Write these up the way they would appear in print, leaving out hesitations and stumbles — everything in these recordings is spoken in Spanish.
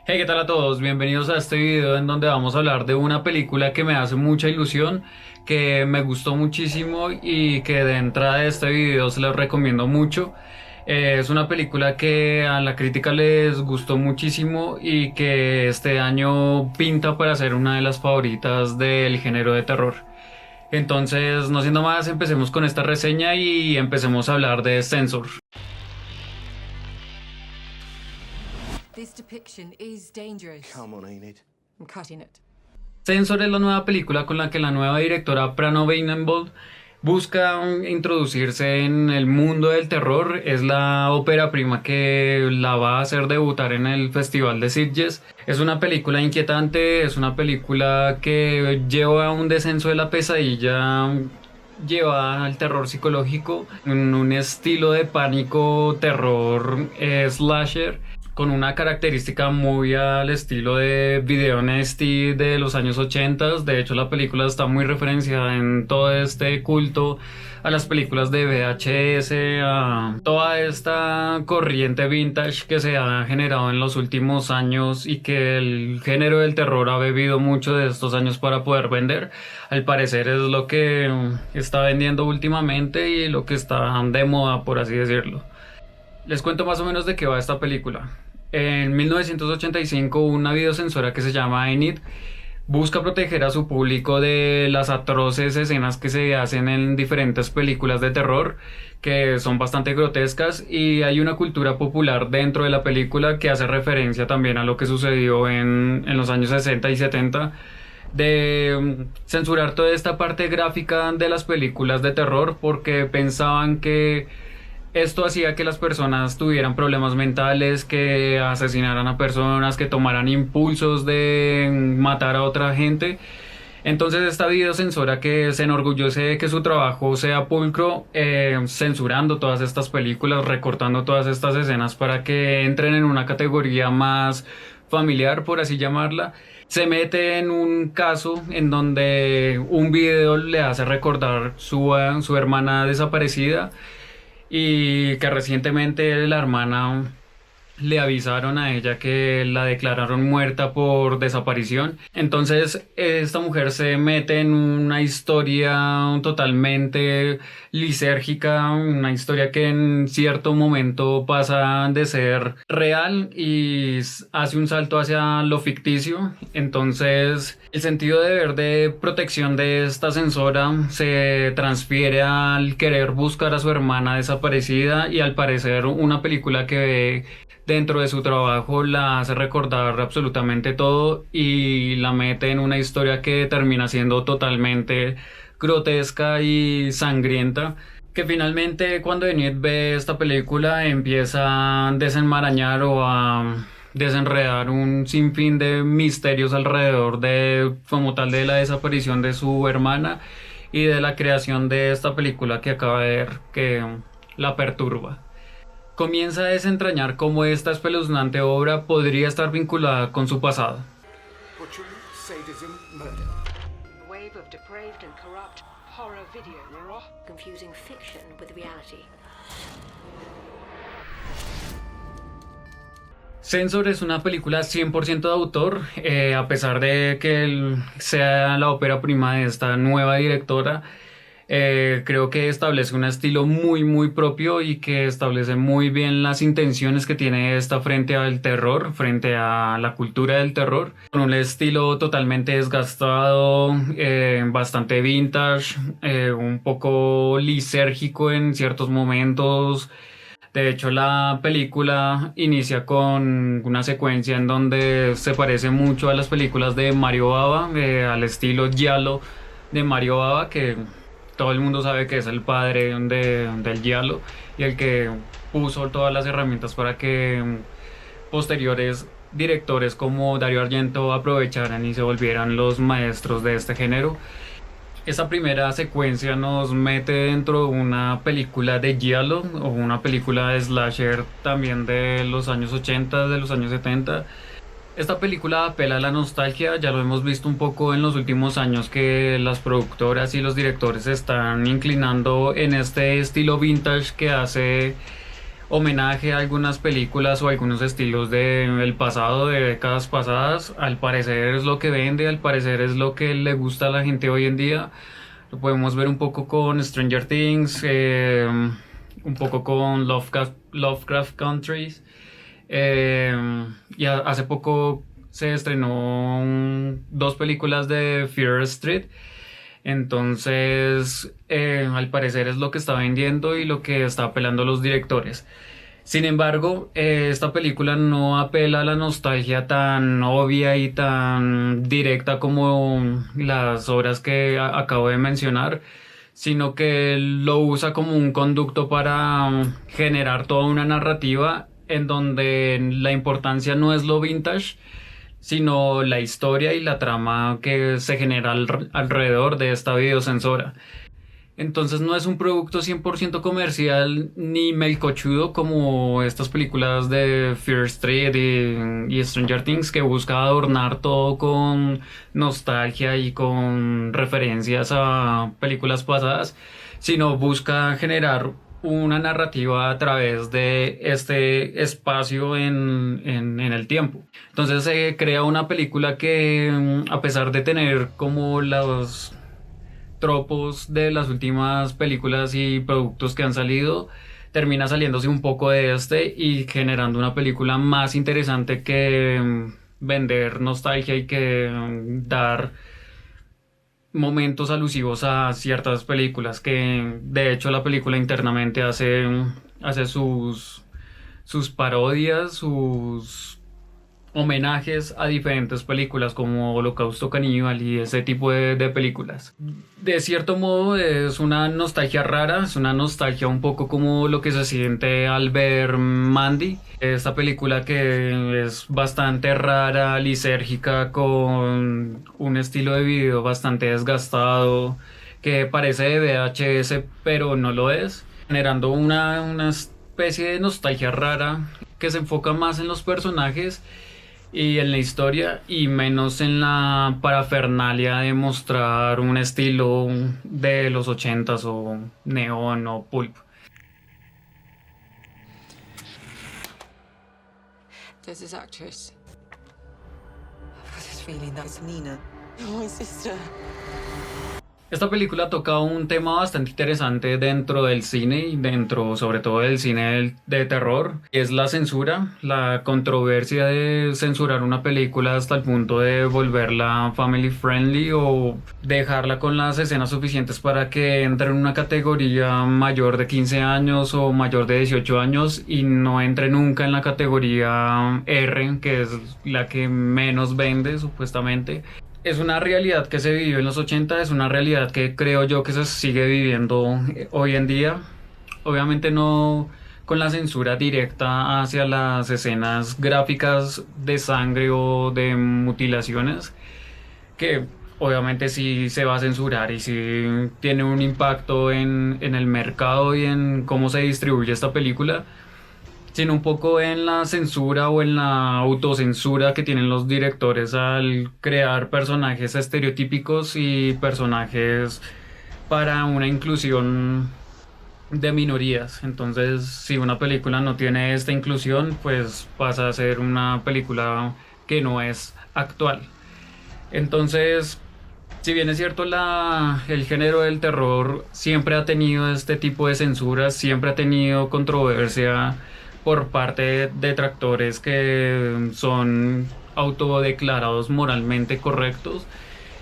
Hey, ¿qué tal a todos? Bienvenidos a este video en donde vamos a hablar de una película que me hace mucha ilusión, que me gustó muchísimo y que de entrada de este video se los recomiendo mucho. Es una película que a la crítica les gustó muchísimo y que este año pinta para ser una de las favoritas del género de terror. Entonces, no siendo más, empecemos con esta reseña y empecemos a hablar de Censor. This depiction is dangerous. Come on, Enid. I'm cutting it. Censor es la nueva película con la que la nueva directora Prano Bainenbold busca introducirse en el mundo del terror. Es la ópera prima que la va a hacer debutar en el Festival de Sitges. Es una película inquietante, es una película que lleva un descenso de la pesadilla, lleva al terror psicológico en un estilo de pánico, terror, slasher, con una característica muy al estilo de Video Nasty de los años 80. De hecho, la película está muy referenciada en todo este culto a las películas de VHS, a toda esta corriente vintage que se ha generado en los últimos años y que el género del terror ha bebido mucho de estos años para poder vender. Al parecer es lo que está vendiendo últimamente y lo que está de moda, por así decirlo. Les cuento más o menos de qué va esta película. En 1985, una videocensora que se llama Enid busca proteger a su público de las atroces escenas que se hacen en diferentes películas de terror, que son bastante grotescas, y hay una cultura popular dentro de la película que hace referencia también a lo que sucedió en los años 60 y 70, de censurar toda esta parte gráfica de las películas de terror, porque pensaban que esto hacía que las personas tuvieran problemas mentales, que asesinaran a personas, que tomaran impulsos de matar a otra gente. Entonces esta videocensora, que se enorgullece de que su trabajo sea pulcro, censurando todas estas películas, recortando todas estas escenas para que entren en una categoría más familiar, por así llamarla, se mete en un caso en donde un video le hace recordar su hermana desaparecida, y que recientemente la hermana le avisaron a ella que la declararon muerta por desaparición. Entonces esta mujer se mete en una historia totalmente lisérgica, una historia que en cierto momento pasa de ser real y hace un salto hacia lo ficticio. Entonces el sentido de ver de protección de esta censora se transfiere al querer buscar a su hermana desaparecida, y al parecer una película que dentro de su trabajo la hace recordar absolutamente todo y la mete en una historia que termina siendo totalmente grotesca y sangrienta, que finalmente cuando Enid ve esta película empieza a desenmarañar o a desenredar un sinfín de misterios alrededor de, como tal, de la desaparición de su hermana y de la creación de esta película que acaba de ver, que la perturba. Comienza a desentrañar cómo esta espeluznante obra podría estar vinculada con su pasado. Butchery, sadism, murder. A wave of depraved and corrupt horror video. Confusing fiction with reality. Censor es una película 100% de autor, a pesar de que sea la ópera prima de esta nueva directora. Creo que establece un estilo muy propio y que establece muy bien las intenciones que tiene esta frente al terror, frente a la cultura del terror, con un estilo totalmente desgastado, bastante vintage, un poco lisérgico en ciertos momentos. De hecho, la película inicia con una secuencia en donde se parece mucho a las películas de Mario Bava, al estilo giallo de Mario Bava, que todo el mundo sabe que es el padre del giallo y el que puso todas las herramientas para que posteriores directores como Dario Argento aprovecharan y se volvieran los maestros de este género. Esta primera secuencia nos mete dentro de una película de giallo o una película de slasher también de los años 80, de los años 70. Esta película apela a la nostalgia, ya lo hemos visto un poco en los últimos años que las productoras y los directores se están inclinando en este estilo vintage que hace homenaje a algunas películas o algunos estilos del pasado, de décadas pasadas. Al parecer es lo que vende, al parecer es lo que le gusta a la gente hoy en día. Lo podemos ver un poco con Stranger Things, un poco con Lovecraft Countries. Y hace poco se estrenó dos películas de Fear Street. Entonces, al parecer es lo que está vendiendo y lo que está apelando a los directores. Sin embargo, esta película no apela a la nostalgia tan obvia y tan directa como las obras que acabo de mencionar, sino que lo usa como un conducto para generar toda una narrativa en donde la importancia no es lo vintage, sino la historia y la trama que se genera alrededor de esta videocensora. Entonces no es un producto 100% comercial ni melcochudo como estas películas de Fear Street y Stranger Things, que busca adornar todo con nostalgia y con referencias a películas pasadas, sino busca generar una narrativa a través de este espacio en el tiempo. Entonces se crea una película que, a pesar de tener como los tropos de las últimas películas y productos que han salido, termina saliéndose un poco de este y generando una película más interesante que vender nostalgia y que dar momentos alusivos a ciertas películas, que de hecho la película internamente hace sus parodias, sus homenajes a diferentes películas como Holocausto Caníbal y ese tipo de películas. De cierto modo es una nostalgia rara, es una nostalgia un poco como lo que se siente al ver Mandy, esta película que es bastante rara, lisérgica, con un estilo de video bastante desgastado, que parece de VHS pero no lo es, generando una especie de nostalgia rara que se enfoca más en los personajes y en la historia y menos en la parafernalia de mostrar un estilo de los 80s o neón o pulp. There's this actress. I've got this feeling that's Nina. My sister. Esta película toca un tema bastante interesante dentro del cine y dentro sobre todo del cine de terror, y es la censura, la controversia de censurar una película hasta el punto de volverla family friendly o dejarla con las escenas suficientes para que entre en una categoría mayor de 15 años o mayor de 18 años y no entre nunca en la categoría R, que es la que menos vende supuestamente. Es una realidad que se vivió en los 80, es una realidad que creo yo que se sigue viviendo hoy en día. Obviamente no con la censura directa hacia las escenas gráficas de sangre o de mutilaciones, que obviamente sí se va a censurar y sí tiene un impacto en el mercado y en cómo se distribuye esta película, sino un poco en la censura o en la autocensura que tienen los directores al crear personajes estereotípicos y personajes para una inclusión de minorías. Entonces, si una película no tiene esta inclusión, pues pasa a ser una película que no es actual. Entonces, si bien es cierto, el género del terror siempre ha tenido este tipo de censuras, siempre ha tenido controversia por parte de detractores que son autodeclarados moralmente correctos,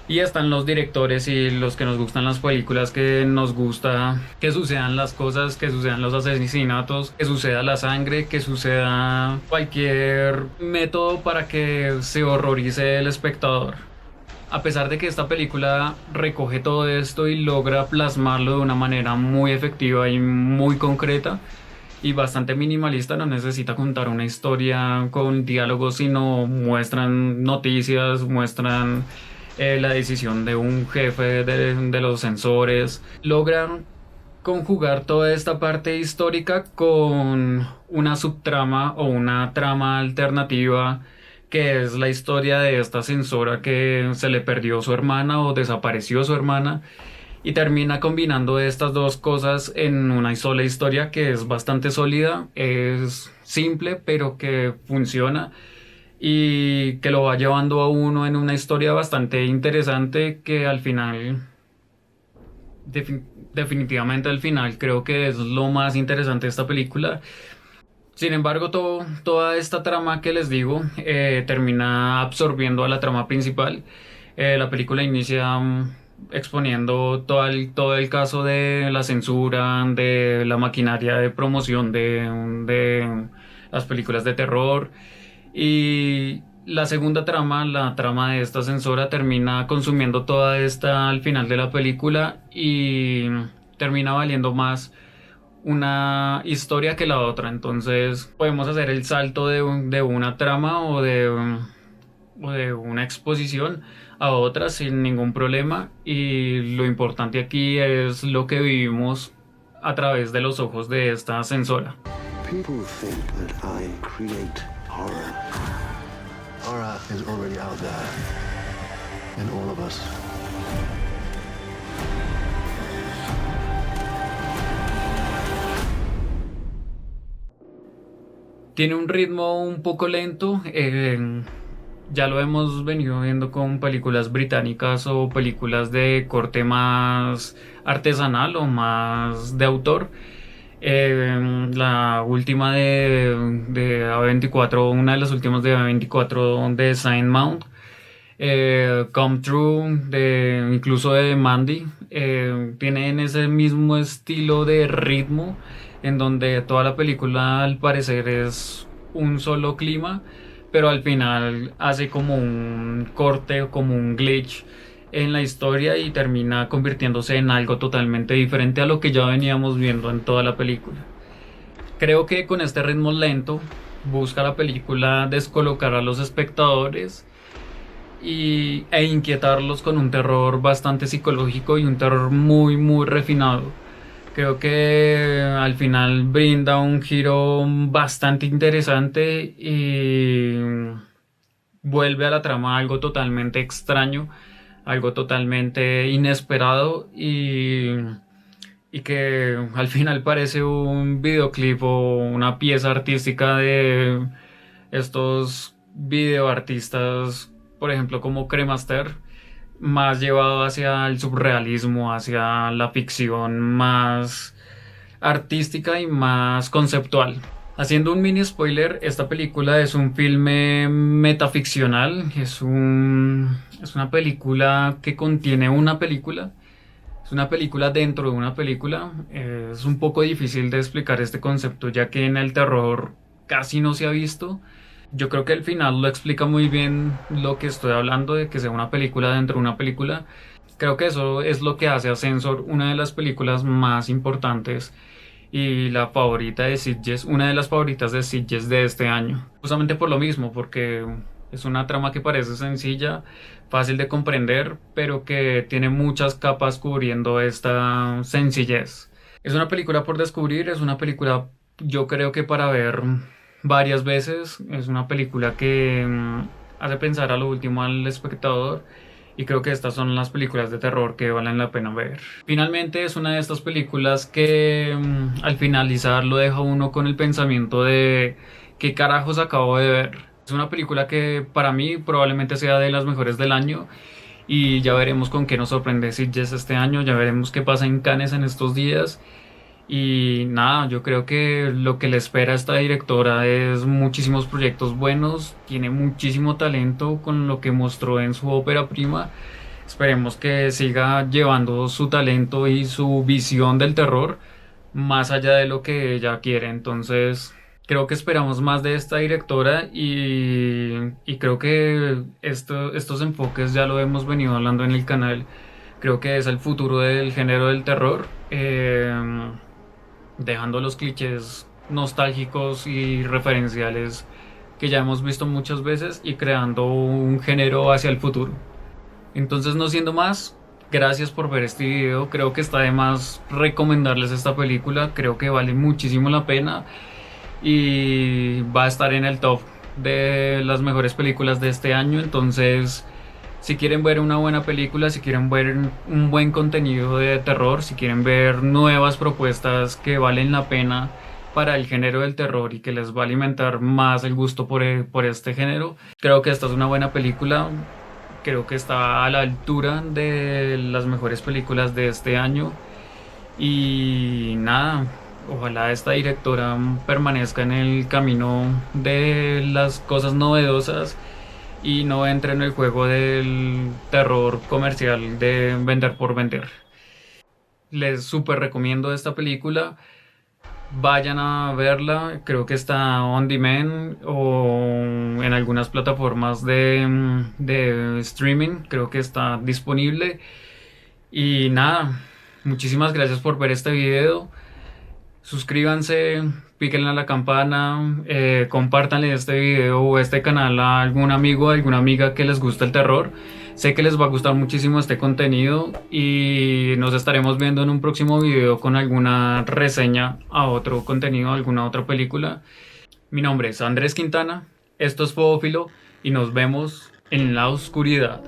y están los directores y los que nos gustan las películas, que nos gusta que sucedan las cosas, que sucedan los asesinatos, que suceda la sangre, que suceda cualquier método para que se horrorice el espectador. A pesar de que esta película recoge todo esto y logra plasmarlo de una manera muy efectiva y muy concreta y bastante minimalista, no necesita contar una historia con diálogos, sino muestran noticias, muestran la decisión de un jefe de los censores. Logran conjugar toda esta parte histórica con una subtrama o una trama alternativa, que es la historia de esta censora que se le perdió su hermana o desapareció su hermana, y termina combinando estas dos cosas en una sola historia que es bastante sólida, es simple pero que funciona y que lo va llevando a uno en una historia bastante interesante que al final, definitivamente al final creo que es lo más interesante de esta película. Sin embargo, toda esta trama que les digo termina absorbiendo a la trama principal. La película inicia exponiendo todo el caso de la censura, de la maquinaria de promoción de las películas de terror. Y la segunda trama, la trama de esta censora, termina consumiendo toda esta al final de la película y termina valiendo más una historia que la otra. Entonces podemos hacer el salto de una trama o de una exposición a otra sin ningún problema, y lo importante aquí es lo que vivimos a través de los ojos de esta censora. People think that I create horror. Horror is already out there in all of us. Tiene un ritmo un poco lento, ya lo hemos venido viendo con películas británicas o películas de corte más artesanal o más de autor. La última de A24, una de las últimas de A24 de Saint Mount, Come True, incluso de Mandy, tienen ese mismo estilo de ritmo en donde toda la película al parecer es un solo clima, pero al final hace como un corte o como un glitch en la historia y termina convirtiéndose en algo totalmente diferente a lo que ya veníamos viendo en toda la película. Creo que con este ritmo lento busca la película descolocar a los espectadores e inquietarlos con un terror bastante psicológico y un terror muy muy refinado. Creo que al final brinda un giro bastante interesante y vuelve a la trama algo totalmente extraño, algo totalmente inesperado y que al final parece un videoclip o una pieza artística de estos videoartistas, por ejemplo como Cremaster, más llevado hacia el surrealismo, hacia la ficción más artística y más conceptual. Haciendo un mini spoiler, esta película es un filme metaficcional, es una película que contiene una película, es una película dentro de una película. Es un poco difícil de explicar este concepto ya que en el terror casi no se ha visto. Yo creo que el final lo explica muy bien lo que estoy hablando de que sea una película dentro de una película. Creo que eso es lo que hace a Censor una de las películas más importantes y la favorita de Sitges, una de las favoritas de Sitges de este año. Justamente por lo mismo, porque es una trama que parece sencilla, fácil de comprender, pero que tiene muchas capas cubriendo esta sencillez. Es una película por descubrir, es una película yo creo que para ver varias veces, es una película que hace pensar a lo último al espectador. Y creo que estas son las películas de terror que valen la pena ver. Finalmente es una de estas películas que al finalizar lo deja uno con el pensamiento de ¿qué carajos acabo de ver? Es una película que para mí probablemente sea de las mejores del año. Y ya veremos con qué nos sorprende Sitges este año. Ya veremos qué pasa en Cannes en estos días. Y nada, yo creo que lo que le espera a esta directora es muchísimos proyectos buenos, tiene muchísimo talento con lo que mostró en su ópera prima. Esperemos que siga llevando su talento y su visión del terror más allá de lo que ella quiere. Entonces creo que esperamos más de esta directora y creo que estos enfoques ya lo hemos venido hablando en el canal. Creo que es el futuro del género del terror. Dejando los clichés nostálgicos y referenciales que ya hemos visto muchas veces y creando un género hacia el futuro. Entonces, no siendo más, gracias por ver este video. Creo que está de más recomendarles esta película, creo que vale muchísimo la pena y va a estar en el top de las mejores películas de este año. Entonces, Si quieren ver una buena película, si quieren ver un buen contenido de terror, si quieren ver nuevas propuestas que valen la pena para el género del terror y que les va a alimentar más el gusto por este género, creo que esta es una buena película. Creo que está a la altura de las mejores películas de este año. Y nada, ojalá esta directora permanezca en el camino de las cosas novedosas y no entre en el juego del terror comercial de vender por vender. Les súper recomiendo esta película. Vayan a verla, creo que está on demand o en algunas plataformas de streaming, creo que está disponible. Y nada, muchísimas gracias por ver este video. Suscríbanse, píquenle a la campana, compártanle este video o este canal a algún amigo, a alguna amiga que les gusta el terror. Sé que les va a gustar muchísimo este contenido y nos estaremos viendo en un próximo video con alguna reseña a otro contenido, a alguna otra película. Mi nombre es Andrés Quintana, esto es Fobófilo y nos vemos en la oscuridad.